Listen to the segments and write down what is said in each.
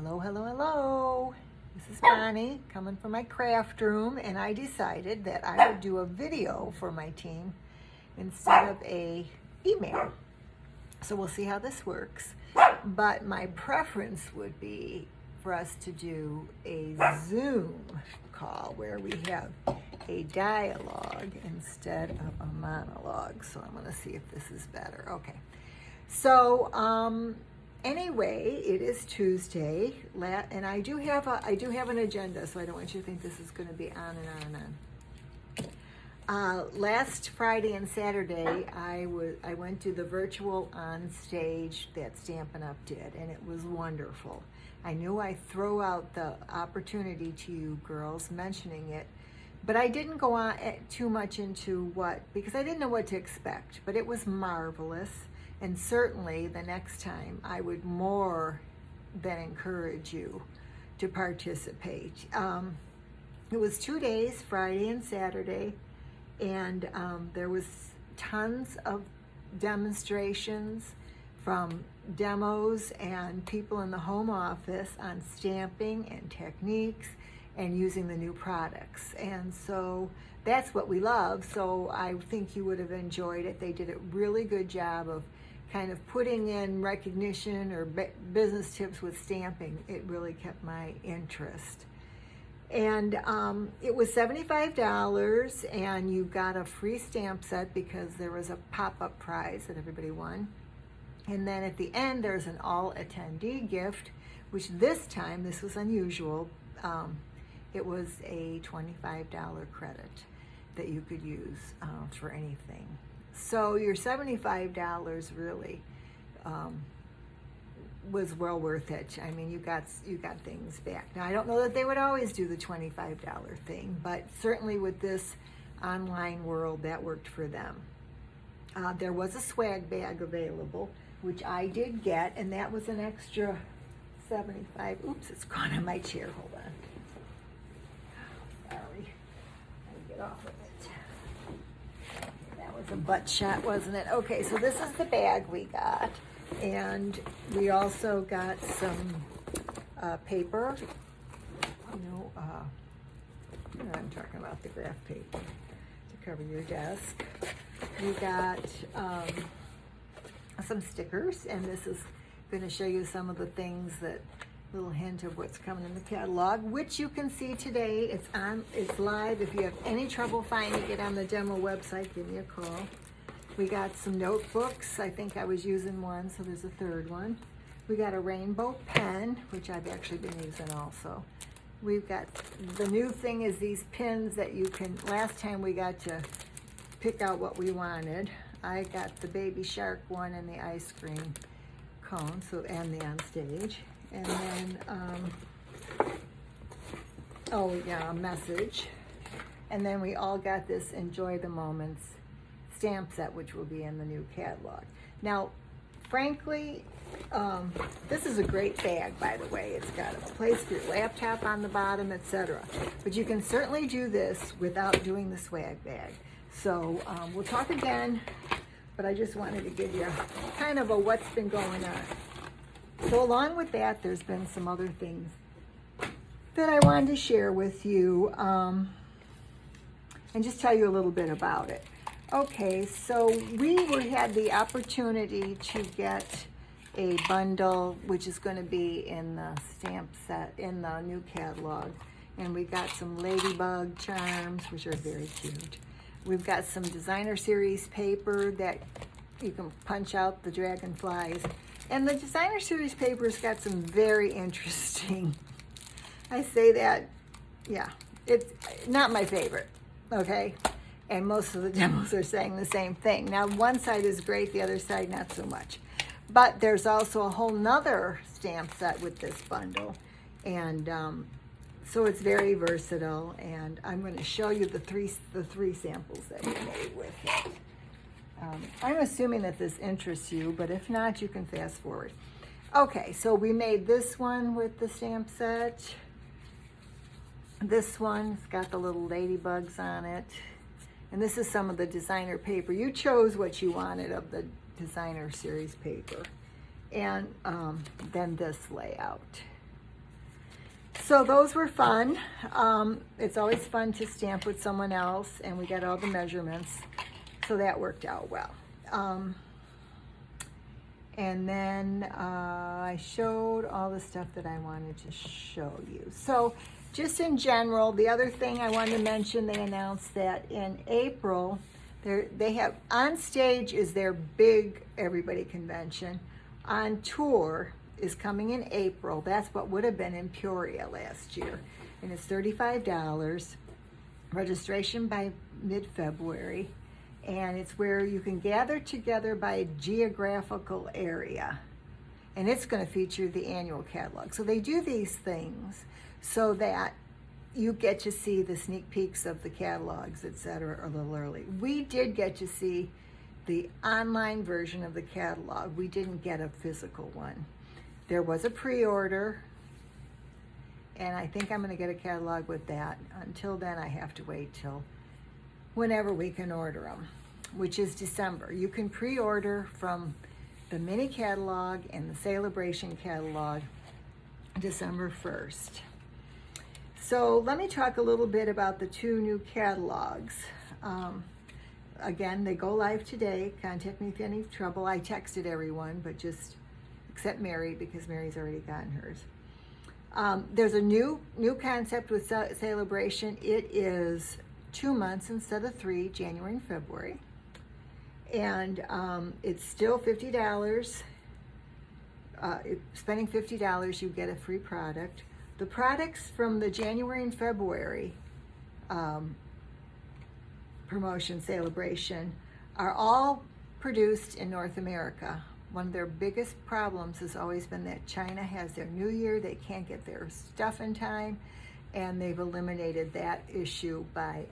Hello, hello, hello. This is Bonnie coming from my craft room, and I decided that I would do a video for my team instead of a email. So we'll see how this works. But my preference would be for us to do a Zoom call where we have a dialogue instead of a monologue. So I'm going to see if this is better. Okay. So, anyway, it is Tuesday, and I do have an agenda, so I don't want you to think this is going to be on and on and on. Last Friday and Saturday, I went to the virtual on stage that Stampin' Up! Did, and it was wonderful. I knew I'd throw out the opportunity to you girls mentioning it, but I didn't go on too much into because I didn't know what to expect, but it was marvelous. And certainly the next time I would more than encourage you to participate. It was 2 days, Friday and Saturday, and there was tons of demonstrations from demos and people in the home office on stamping and techniques and using the new products. And so that's what we love. So I think you would have enjoyed it. They did a really good job of kind of putting in recognition or business tips with stamping. It really kept my interest. And it was $75, and you got a free stamp set because there was a pop-up prize that everybody won. And then at the end, there's an all-attendee gift, which this time, this was unusual, it was a $25 credit that you could use for anything. So your $75 really was well worth it. I mean, you got things back. Now, I don't know that they would always do the $25 thing, but certainly with this online world, that worked for them. There was a swag bag available, which I did get, and that was an extra $75. Oops, it's gone on my chair. Hold on. Sorry. Let me get off of it. That was a butt shot, wasn't it? Okay, so this is the bag we got. And we also got some paper. I'm talking about the graph paper to cover your desk. We got some stickers, and this is going to show you some of the things little hint of what's coming in the catalog, which you can see today. It's live. If you have any trouble finding it on the demo website, give me a call. We got some notebooks. I think I was using one, so there's a third one. We got a rainbow pen, which I've actually been using also. We've got, the new thing is these pins that you can, last time we got to pick out what we wanted. I got the baby shark one and the ice cream cone, and the on stage. And then, a message. And then we all got this Enjoy the Moments stamp set, which will be in the new catalog. Now, frankly, this is a great bag, by the way. It's got a place for your laptop on the bottom, etc. But you can certainly do this without doing the swag bag. So we'll talk again, but I just wanted to give you kind of a what's been going on. So along with that, there's been some other things that I wanted to share with you and just tell you a little bit about it. Okay, so we had the opportunity to get a bundle, which is going to be in the stamp set, in the new catalog. And we got some ladybug charms, which are very cute. We've got some designer series paper that you can punch out the dragonflies. And the designer series paper's got some very interesting, I say that, yeah, it's not my favorite, okay? And most of the demos are saying the same thing. Now, one side is great, the other side not so much. But there's also a whole nother stamp set with this bundle. And so it's very versatile, and I'm going to show you the three samples that we made with it. I'm assuming that this interests you, but if not, you can fast forward. Okay, so we made this one with the stamp set. This one's got the little ladybugs on it. And this is some of the designer paper. You chose what you wanted of the designer series paper. And then this layout. So those were fun. It's always fun to stamp with someone else, and we got all the measurements, so that worked out well. And then I showed all the stuff that I wanted to show you. So just in general, the other thing I wanted to mention, they announced that in April, they have, on stage is their big everybody convention. On tour is coming in April. That's what would have been in Peoria last year. And it's $35. Registration by mid-February. And it's where you can gather together by geographical area. And it's going to feature the annual catalog. So they do these things so that you get to see the sneak peeks of the catalogs, etc., a little early. We did get to see the online version of the catalog. We didn't get a physical one. There was a pre-order, and I think I'm going to get a catalog with that. Until then, I have to wait till whenever we can order them, which is December. You can pre-order from the mini catalog and the Celebration catalog December 1st. So let me talk a little bit about the two new catalogs. Again, they go live today. Contact me if you have any trouble. I texted everyone, but just except Mary, because Mary's already gotten hers. There's a new concept with Celebration. It is 2 months instead of 3, January and February. And it's still $50. Spending $50, you get a free product. The products from the January and February promotion Celebration are all produced in North America. One of their biggest problems has always been that China has their New Year, they can't get their stuff in time, and they've eliminated that issue by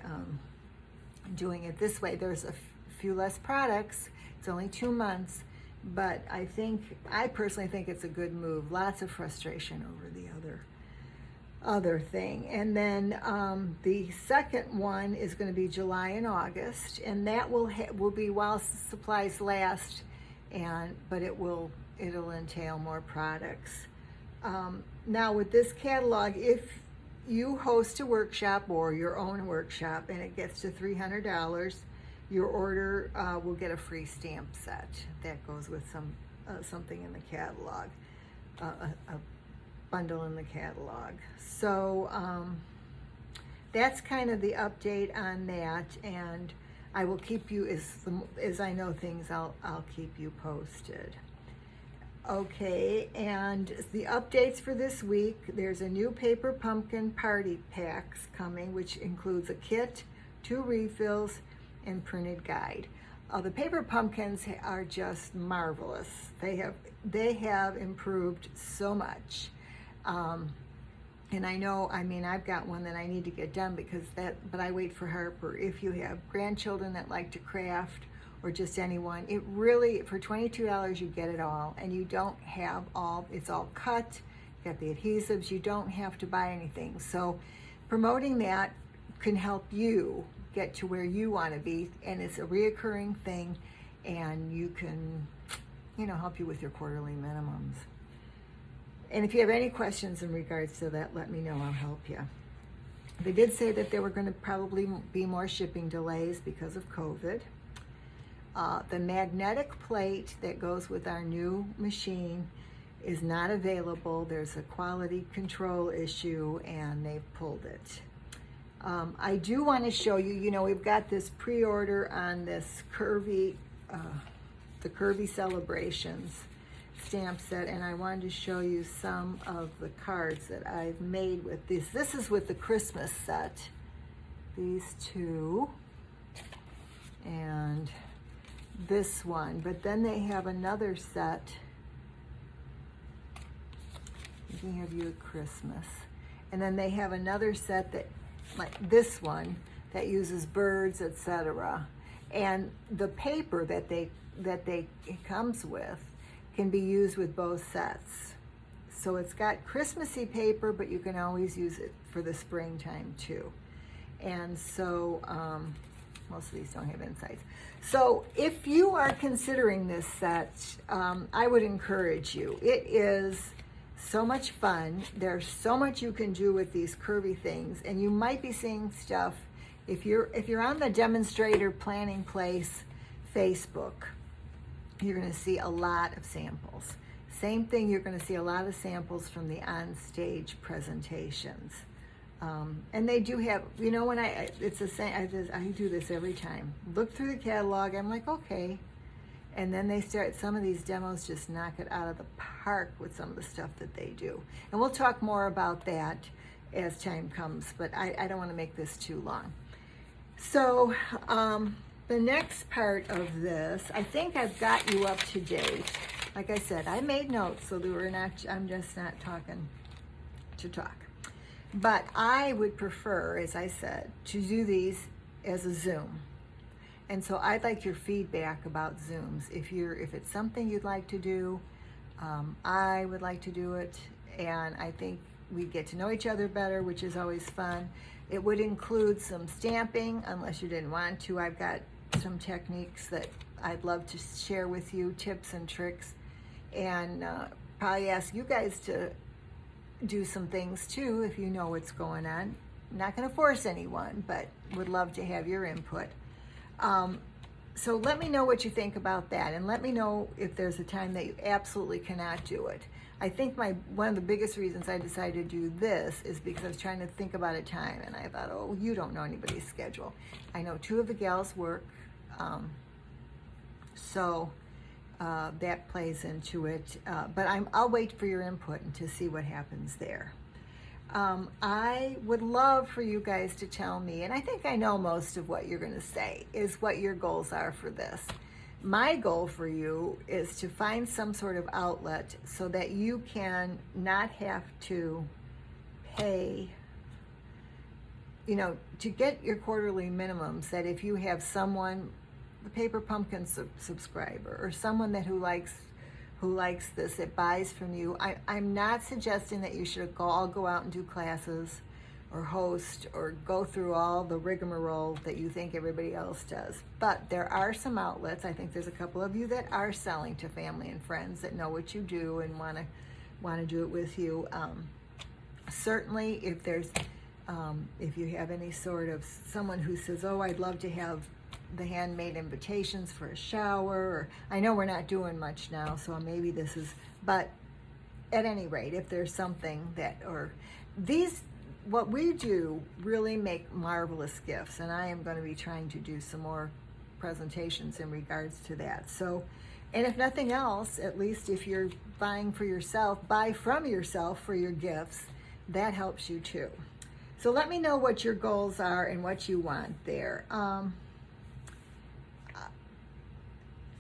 doing it this way. There's a few less products, it's only 2 months, but I personally think it's a good move. Lots of frustration over the other thing. And then the second one is going to be July and August, and that will be while supplies last, but it'll entail more products. Now with this catalog, if you host a workshop or your own workshop and it gets to $300, your order will get a free stamp set that goes with something in the catalog, a bundle in the catalog. So that's kind of the update on that, and I will keep you, as I know things, I'll keep you posted. Okay, and the updates for this week, there's a new Paper Pumpkin Party Packs coming, which includes a kit, 2 refills, and printed guide. The Paper Pumpkins are just marvelous. They have improved so much. And I've got one that I need to get done but I wait for Harper. If you have grandchildren that like to craft, or just anyone, it really, for $22 you get it all, and you don't have it's all cut, you got the adhesives, you don't have to buy anything. So promoting that can help you get to where you want to be, and it's a reoccurring thing, and you can, help you with your quarterly minimums. And if you have any questions in regards to that, let me know, I'll help you. They did say that there were going to probably be more shipping delays because of COVID. The magnetic plate that goes with our new machine is not available. There's a quality control issue, and they've pulled it. I do want to show you, we've got this pre-order on this the Curvy Celebrations stamp set, and I wanted to show you some of the cards that I've made with this. This is with the Christmas set, these two, and this one. But then they have another set, thinking of you at Christmas, and then they have another set that, like this one, that uses birds, etc. And the paper that it comes with can be used with both sets. So it's got Christmassy paper, but you can always use it for the springtime too. And so most of these don't have insides. So if you are considering this set, I would encourage you. It is so much fun. There's so much you can do with these curvy things, and you might be seeing stuff if you're on the Demonstrator Planning Place Facebook. You're going to see a lot of samples. Same thing, you're going to see a lot of samples from the on-stage presentations. And they do have, you know, when it's the same, I do this every time. Look through the catalog, I'm like, okay. And then they start, some of these demos just knock it out of the park with some of the stuff that they do. And we'll talk more about that as time comes, but I don't want to make this too long. So the next part of this, I think I've got you up to date. Like I said, I made notes, so I'm just not talking to talk. But I would prefer, as I said, to do these as a Zoom. And so I'd like your feedback about Zooms. If it's something you'd like to do, I would like to do it, and I think we get to know each other better, which is always fun. It would include some stamping, unless you didn't want to. I've got some techniques that I'd love to share with you, tips and tricks, and probably ask you guys to do some things too if you know what's going on. I'm not going to force anyone, but would love to have your input. So let me know what you think about that, and let me know if there's a time that you absolutely cannot do it. I think one of the biggest reasons I decided to do this is because I was trying to think about a time, and I thought, oh, you don't know anybody's schedule. I know 2 of the gals work, so that plays into it. But I'll wait for your input and to see what happens there. I would love for you guys to tell me, and I think I know most of what you're going to say, is what your goals are for this. My goal for you is to find some sort of outlet so that you can not have to pay, you know, to get your quarterly minimums, that if you have someone, the Paper Pumpkin subscriber, or someone who likes this, that buys from you. I'm not suggesting that you should all go out and do classes or host or go through all the rigmarole that you think everybody else does. But there are some outlets. I think there's a couple of you that are selling to family and friends that know what you do and want to do it with you. Certainly, if you have any sort of someone who says, oh, I'd love to have the handmade invitations for a shower, or I know we're not doing much now, so maybe this is, but at any rate, if there's something that, or these, what we do really make marvelous gifts, and I am going to be trying to do some more presentations in regards to that. So, and if nothing else, at least if you're buying for yourself, buy from yourself for your gifts. That helps you too. So let me know what your goals are and what you want there.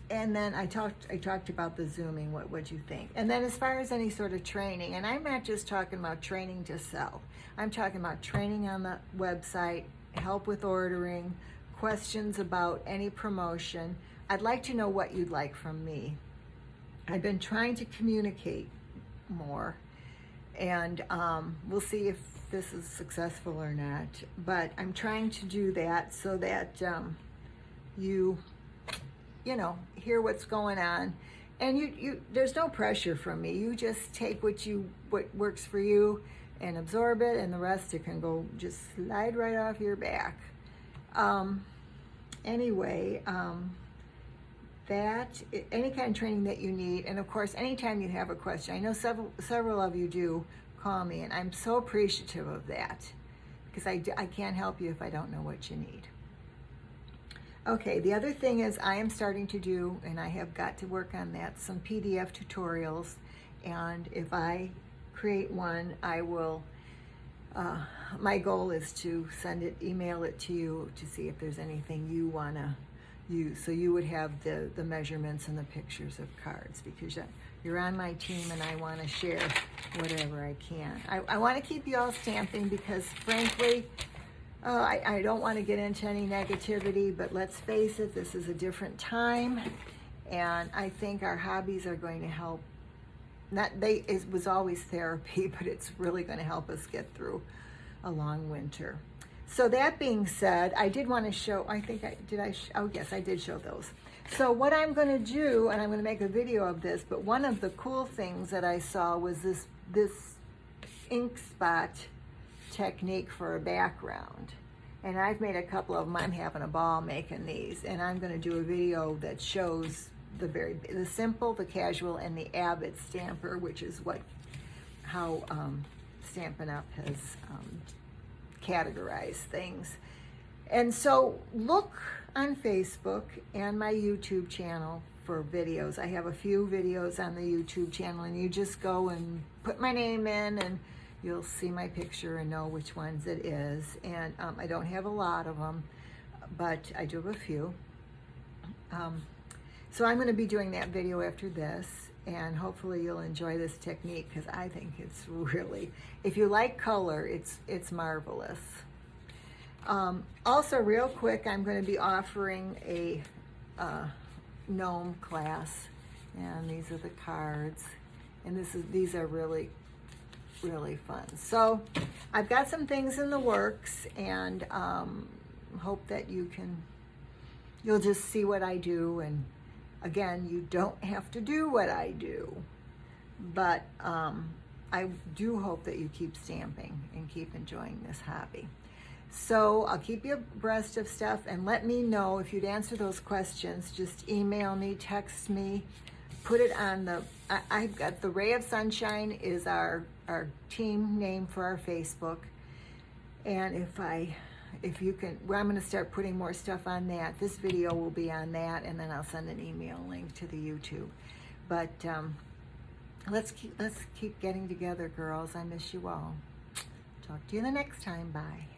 And then I talked about the Zooming, what you think. And then as far as any sort of training, and I'm not just talking about training to sell. I'm talking about training on the website, help with ordering, questions about any promotion. I'd like to know what you'd like from me. I've been trying to communicate more, and we'll see if this is successful or not. But I'm trying to do that so that you know, hear what's going on, and you there's no pressure from me. You just take what works for you and absorb it, and the rest it can go just slide right off your back. Anyway, that any kind of training that you need, and of course, anytime you have a question, I know several of you do call me, and I'm so appreciative of that, because I can't help you if I don't know what you need. Okay, the other thing is I am starting to do, and I have got to work on that, some PDF tutorials, and if I create one, I will, my goal is to email it to you to see if there's anything you want to use, so you would have the measurements and the pictures of cards, because you're on my team and I want to share whatever I can. I want to keep you all stamping because, frankly, I don't want to get into any negativity, but let's face it, this is a different time, and I think our hobbies are going to help. It was always therapy, but it's really going to help us get through a long winter. So that being said, I did want to show, oh yes, I did show those. So what I'm going to do, and I'm going to make a video of this, but one of the cool things that I saw was this this ink spot technique for a background. And I've made a couple of them. I'm having a ball making these, and I'm going to do a video that shows the simple, the casual, and the avid stamper, which is how Stampin' Up! Has categorized things. And so look on Facebook and my YouTube channel for videos. I have a few videos on the YouTube channel, and you just go and put my name in and you'll see my picture and know which ones it is. And I don't have a lot of them, but I do have a few. So I'm going to be doing that video after this, and hopefully you'll enjoy this technique, because I think it's really, if you like color, it's marvelous. Also, real quick, I'm going to be offering a gnome class, and these are the cards, and these are really fun. So I've got some things in the works, and hope that you'll just see what I do. And again, you don't have to do what I do, but I do hope that you keep stamping and keep enjoying this hobby. So I'll keep you abreast of stuff, and let me know if you'd answer those questions. Just email me, text me, put it on I've got the Ray of Sunshine is our team name for our Facebook. And if you can, well, I'm going to start putting more stuff on that. This video will be on that, and then I'll send an email link to the YouTube. But let's keep getting together, girls. I miss you all. Talk to you the next time. Bye.